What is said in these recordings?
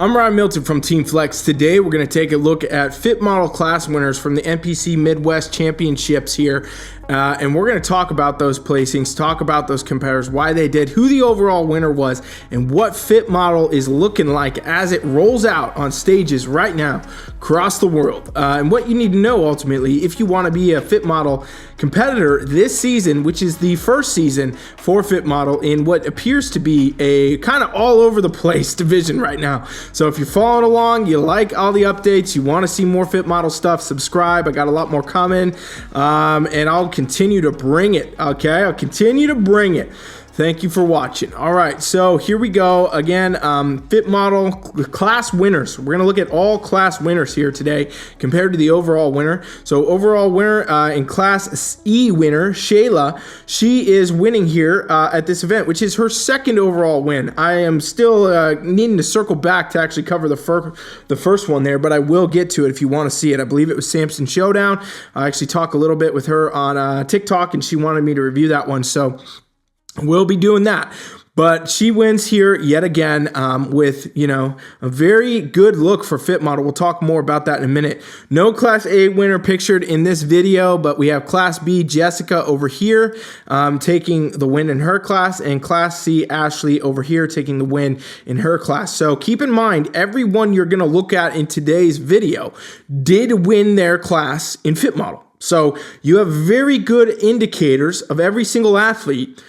I'm Ryan Milton from Team Flex. Today we're going to take a look at Fit Model class winners from the NPC Midwest Championships here. And we're going to talk about those placings, talk about those competitors, why they did, who the overall winner was, and what Fit Model is looking like as it rolls out on stages right now across the world. And what you need to know ultimately if you want to be a Fit Model competitor this season, which is the first season for Fit Model in what appears to be a kind of all over the place division right now. So if you're following along, you like all the updates, you want to see more Fit Model stuff, subscribe. I got a lot more coming, and I'll continue to bring it. Okay, I'll continue to bring it. Thank you for watching. All right, so here we go again. Fit Model class winners. We're gonna look at all class winners here today compared to the overall winner. So overall winner in Class E winner, Shayla, she is winning here at this event, which is her second overall win. I am still needing to circle back to actually cover the first one there, but I will get to it if you want to see it. I believe it was Samson Showdown. I actually talked a little bit with her on TikTok, and she wanted me to review that one, so we'll be doing that. But she wins here yet again with, a very good look for Fit Model. We'll talk more about that in a minute. No Class A winner pictured in this video, but we have Class B Jessica over here taking the win in her class, and Class C Ashley over here taking the win in her class. So keep in mind, everyone you're going to look at in today's video did win their class in Fit Model. So you have very good indicators of every single athlete.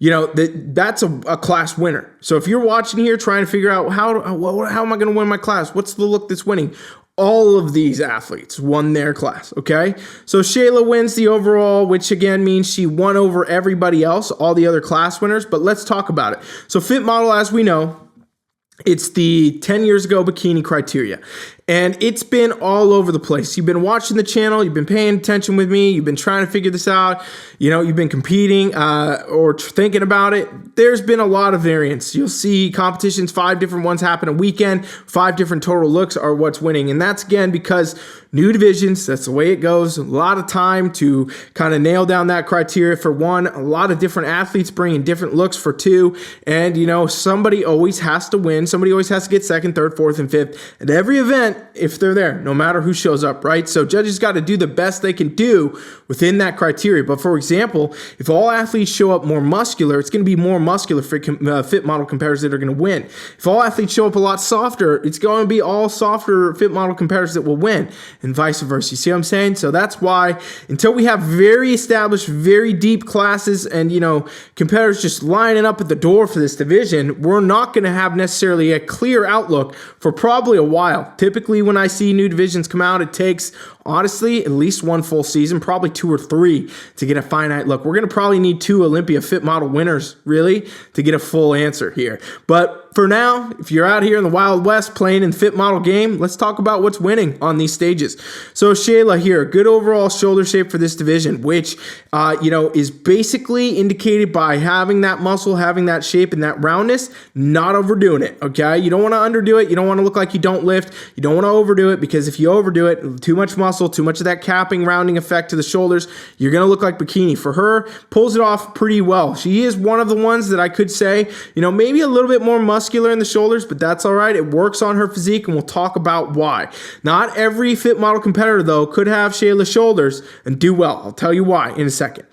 That's a class winner. So if you're watching here trying to figure out how am I going to win my class? What's the look that's winning? All of these athletes won their class, okay? So Shayla wins the overall, which again means she won over everybody else, all the other class winners, but let's talk about it. So Fit Model, as we know, it's the 10 years ago bikini criteria, and it's been all over the place. You've been watching the channel, you've been paying attention with me, you've been trying to figure this out, you've been competing or thinking about it. There's been a lot of variance. You'll see competitions, 5 different ones happen a weekend, 5 different total looks are what's winning, and that's again because new divisions, that's the way it goes. A lot of time to kind of nail down that criteria for 1. A lot of different athletes bringing different looks for 2. And, somebody always has to win. Somebody always has to get 2nd, 3rd, 4th, and 5th at every event if they're there, no matter who shows up, right? So judges got to do the best they can do within that criteria. But for example, if all athletes show up more muscular, it's going to be more muscular Fit Model competitors that are going to win. If all athletes show up a lot softer, it's going to be all softer Fit Model competitors that will win, and vice versa. You see what I'm saying? So that's why until we have very established, very deep classes and, competitors just lining up at the door for this division, we're not going to have necessarily a clear outlook for probably a while. Typically, when I see new divisions come out, it takes, honestly, at least 1 full season, probably 2 or 3 to get a finite look. We're going to probably need 2 Olympia Fit Model winners, really, to get a full answer here. But for now, if you're out here in the Wild West playing in the Fit Model game, let's talk about what's winning on these stages. So Shayla here, good overall shoulder shape for this division, which, is basically indicated by having that muscle, having that shape and that roundness, not overdoing it, okay? You don't want to underdo it. You don't want to look like you don't lift. You don't want to overdo it, because if you overdo it, too much muscle, too much of that capping, rounding effect to the shoulders, you're going to look like bikini. For her, pulls it off pretty well. She is one of the ones that I could say, maybe a little bit more muscular in the shoulders, but that's all right. It works on her physique, and we'll talk about why. Not every Fit Model competitor, though, could have Shayla's shoulders and do well. I'll tell you why in a second.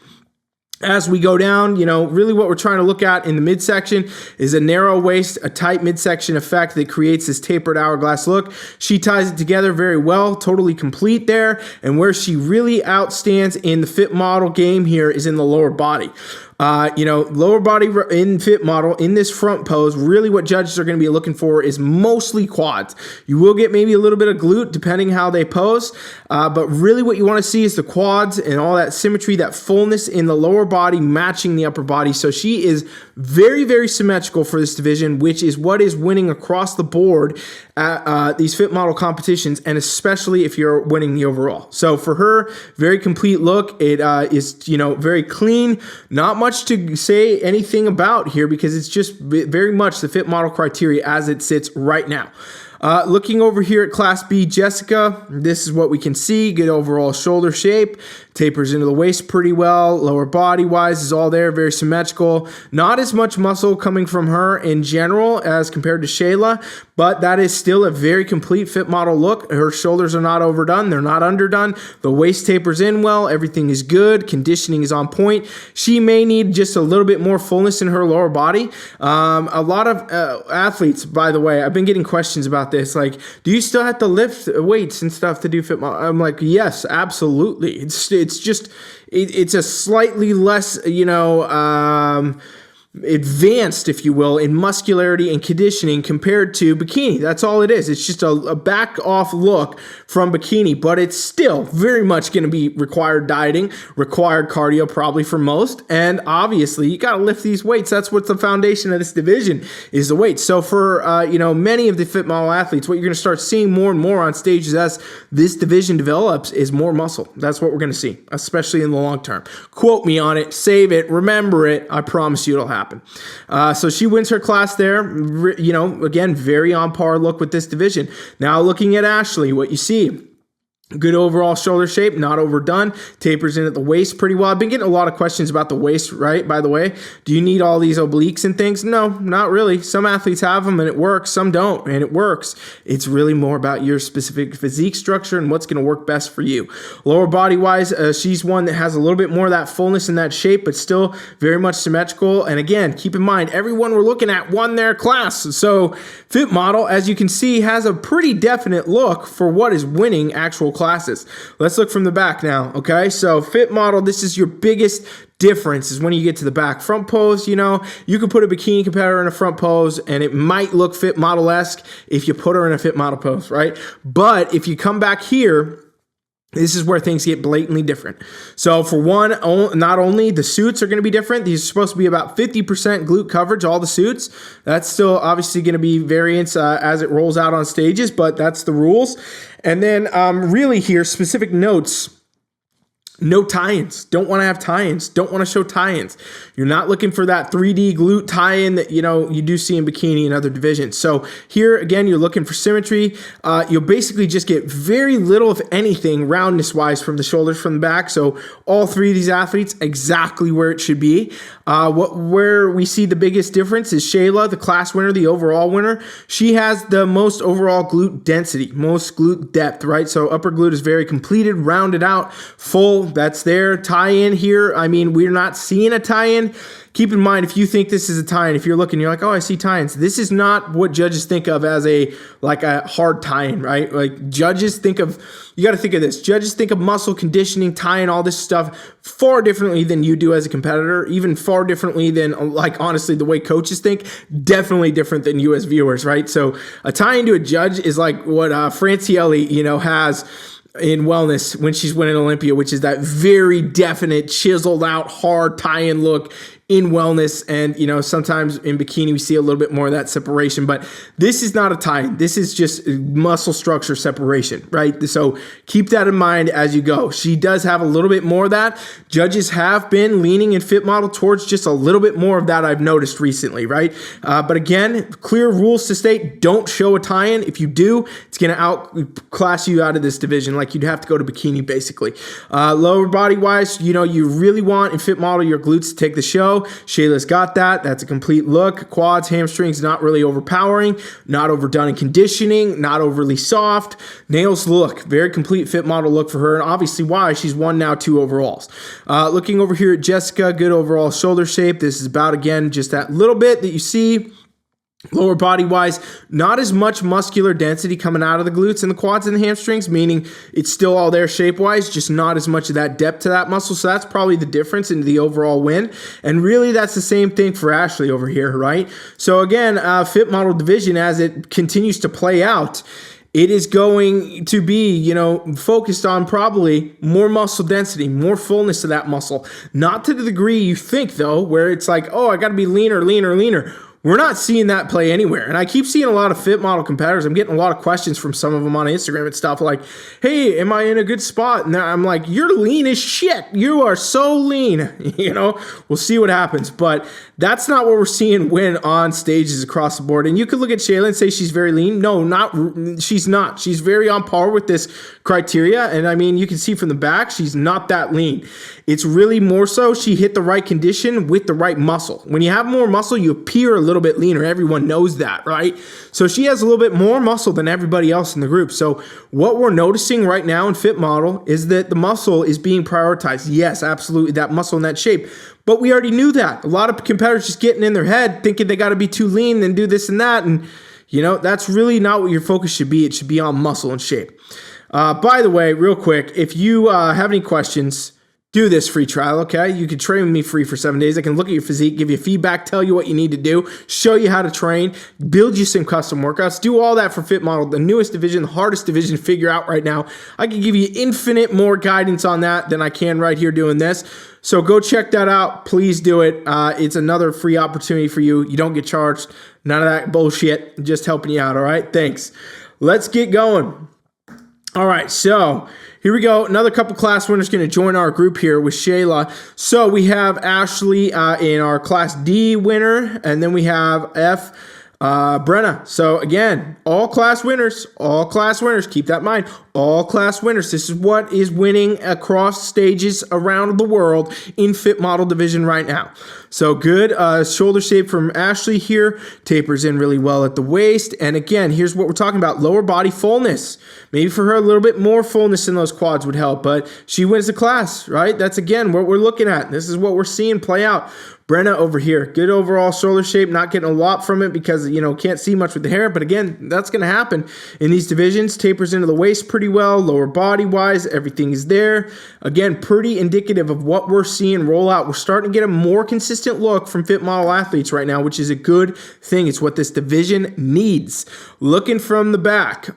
As we go down, really what we're trying to look at in the midsection is a narrow waist, a tight midsection effect that creates this tapered hourglass look. She ties it together very well, totally complete there. And where she really outstands in the Fit Model game here is in the lower body. Lower body in Fit Model, in this front pose, really what judges are going to be looking for is mostly quads. You will get maybe a little bit of glute depending how they pose, but really what you want to see is the quads and all that symmetry, that fullness in the lower body matching the upper body. So she is very, very symmetrical for this division, which is what is winning across the board at these Fit Model competitions, and especially if you're winning the overall. So for her, very complete look. It is, very clean, not much to say anything about here because it's just very much the Fit Model criteria as it sits right now. Looking over here at Class B Jessica, this is what we can see. Good overall shoulder shape. tapers into the waist pretty well. Lower body wise is all there, very symmetrical. Not as much muscle coming from her in general as compared to Shayla, but that is still a very complete fit model look. Her shoulders are not overdone. They're not underdone. The waist tapers in well. Everything is good. Conditioning is on point. She may need just a little bit more fullness in her lower body. A lot of athletes, by the way, I've been getting questions about this. Like, do you still have to lift weights and stuff to do fit model? I'm like, yes, absolutely. It's a slightly less, advanced, if you will, in muscularity and conditioning compared to bikini. That's all it is. It's just a back off look from bikini, but it's still very much going to be required dieting, required cardio probably for most. And obviously you got to lift these weights. That's what the foundation of this division is, the weights. So for, many of the fit model athletes, what you're going to start seeing more and more on stages as this division develops is more muscle. That's what we're going to see, especially in the long term. Quote me on it, save it, remember it. I promise you it'll happen. So she wins her class there. Again, very on par look with this division. Now looking at Ashley, what you see, good overall shoulder shape, not overdone, tapers in at the waist pretty well. I've been getting a lot of questions about the waist, right? By the way, do you need all these obliques and things? No, not really. Some athletes have them and it works. Some don't and it works. It's really more about your specific physique structure and what's going to work best for you. Lower body wise, she's one that has a little bit more of that fullness and that shape, but still very much symmetrical. And again, keep in mind, everyone we're looking at won their class. So fit model, as you can see, has a pretty definite look for what is winning actual classes. Let's look from the back now. Okay, so fit model, this is your biggest difference is when you get to the back. Front pose, you could put a bikini competitor in a front pose and it might look fit model-esque if you put her in a fit model pose, right? But if you come back here, this is where things get blatantly different. So for one, not only the suits are going to be different. These are supposed to be about 50% glute coverage, all the suits. That's still obviously going to be variance as it rolls out on stages, but that's the rules. And then really here, specific notes. No tie-ins. Don't want to have tie-ins. Don't want to show tie-ins. You're not looking for that 3D glute tie-in that, you do see in bikini and other divisions. So here, again, you're looking for symmetry. You'll basically just get very little, if anything, roundness-wise from the shoulders from the back. So all three of these athletes, exactly where it should be. Where we see the biggest difference is Shayla, the class winner, the overall winner. She has the most overall glute density, most glute depth, right? So upper glute is very completed, rounded out, full. That's there. Tie-in here. I mean, we're not seeing a tie-in. Keep in mind, if you think this is a tie-in, if you're looking, you're like, oh, I see tie-ins. This is not what judges think of as a hard tie-in, right? Like judges think of, you got to think of this. Judges think of muscle conditioning, tie-in, all this stuff far differently than you do as a competitor, even far differently than, honestly, the way coaches think, definitely different than you as viewers, right? So a tie-in to a judge is like what Francielli, has in wellness when she's winning Olympia, which is that very definite, chiseled out, hard tie-in look in wellness. And, sometimes in bikini, we see a little bit more of that separation, but this is not a tie-in. This is just muscle structure separation, right? So keep that in mind as you go. She does have a little bit more of that. Judges have been leaning in fit model towards just a little bit more of that I've noticed recently, right? But again, clear rules to state, don't show a tie-in. If you do, it's going to outclass you out of this division. Like you'd have to go to bikini basically. Lower body wise, you really want in fit model your glutes to take the show. Shayla's got that. That's a complete look. Quads, hamstrings, not really overpowering, not overdone in conditioning, not overly soft. Nails look, very complete fit model look for her. And obviously why she's won now 2 overalls. Looking over here at Jessica, good overall shoulder shape. This is about, again, just that little bit that you see. Lower body wise, not as much muscular density coming out of the glutes and the quads and the hamstrings, meaning it's still all there shape wise, just not as much of that depth to that muscle. So that's probably the difference in the overall win. And really that's the same thing for Ashley over here, right? So again, fit model division, as it continues to play out, it is going to be, focused on probably more muscle density, more fullness of that muscle. Not to the degree you think though, where it's like, oh, I got to be leaner. We're not seeing that play anywhere. And I keep seeing a lot of fit model competitors. I'm getting a lot of questions from some of them on Instagram and stuff like, hey, am I in a good spot? And I'm like, you're lean as shit. You are so lean. We'll see what happens. But that's not what we're seeing win on stages across the board. And you could look at Shayla and say she's very lean. No, she's not. She's very on par with this criteria. And I mean, you can see from the back, she's not that lean. It's really more so she hit the right condition with the right muscle. When you have more muscle, you appear a little bit leaner. Everyone knows that, right? So she has a little bit more muscle than everybody else in the group. So what we're noticing right now in Fit Model is that the muscle is being prioritized. Yes, absolutely, that muscle and that shape. But we already knew that. A lot of competitors just getting in their head thinking they got to be too lean and do this and that. And, that's really not what your focus should be. It should be on muscle and shape. By the way, real quick, if you have any questions, do this free trial, okay? You can train with me free for 7 days. I can look at your physique, give you feedback, tell you what you need to do, show you how to train, build you some custom workouts, do all that for Fit Model, the newest division, the hardest division to figure out right now. I can give you infinite more guidance on that than I can right here doing this. So go check that out. Please do it. It's another free opportunity for you. You don't get charged. None of that bullshit. Just helping you out, all right? Thanks. Let's get going. All right, so here we go. Another couple class winners going to join our group here with Shayla. So we have Ashley in our Class D winner, and then we have Brenna. So again, all class winners. Keep that in mind. All class winners. This is what is winning across stages around the world in Fit Model division right now. So good shoulder shape from Ashley here. Tapers in really well at the waist. And again, here's what we're talking about. Lower body fullness. Maybe for her a little bit more fullness in those quads would help. But she wins the class, right? That's again what we're looking at. This is what we're seeing play out. Brenna over here, good overall shoulder shape, not getting a lot from it because, can't see much with the hair. But again, that's going to happen in these divisions. Tapers into the waist pretty well, lower body wise, everything is there. Again, pretty indicative of what we're seeing roll out. We're starting to get a more consistent look from Fit Model athletes right now, which is a good thing. It's what this division needs. Looking from the back,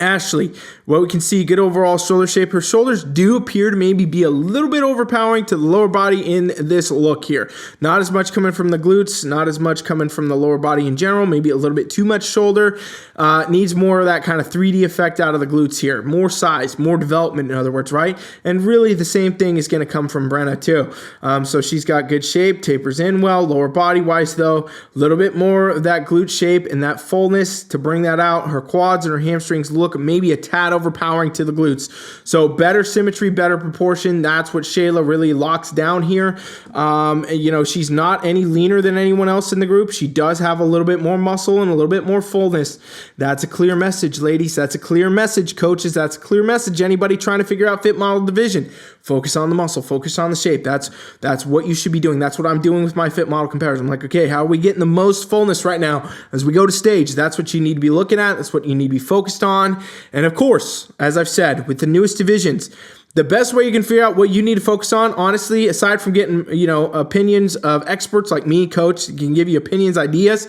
Ashley, what we can see, good overall shoulder shape. Her shoulders do appear to maybe be a little bit overpowering to the lower body in this look here. Not as much coming from the glutes, not as much coming from the lower body in general, maybe a little bit too much shoulder. Needs more of that kind of 3D effect out of the glutes here. More size, more development, in other words, right? And really the same thing is going to come from Brenna too. So she's got good shape, tapers in well, lower body wise though, a little bit more of that glute shape and that fullness to bring that out. Her quads and her hamstrings look maybe a tad overpowering to the glutes. So better symmetry, better proportion. That's what Shayla really locks down here. She's not any leaner than anyone else in the group. She does have a little bit more muscle and a little bit more fullness. That's a clear message, ladies. That's a clear message, coaches. That's a clear message. Anybody trying to figure out Fit Model division, focus on the muscle, focus on the shape. That's what you should be doing. That's what I'm doing with my Fit Model comparison. I'm like, okay, how are we getting the most fullness right now as we go to stage? That's what you need to be looking at. That's what you need to be focused on. And of course, as I've said, with the newest divisions, the best way you can figure out what you need to focus on, honestly, aside from getting, opinions of experts like me, coach, can give you opinions, ideas,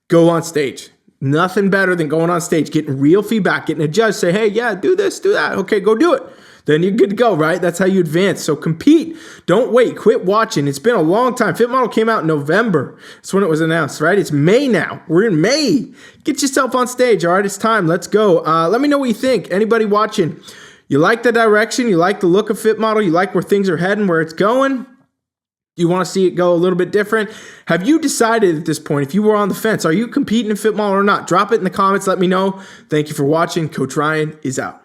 go on stage. Nothing better than going on stage, getting real feedback, getting a judge say, hey, yeah, do this, do that. Okay, go do it. Then you're good to go, right? That's how you advance. So compete. Don't wait. Quit watching. It's been a long time. Fit Model came out in November. That's when it was announced, right? It's May now. We're in May. Get yourself on stage, all right? It's time. Let's go. Let me know what you think. Anybody watching? You like the direction? You like the look of Fit Model? You like where things are heading, where it's going? You want to see it go a little bit different? Have you decided at this point, if you were on the fence, are you competing in Fit Model or not? Drop it in the comments. Let me know. Thank you for watching. Coach Ryan is out.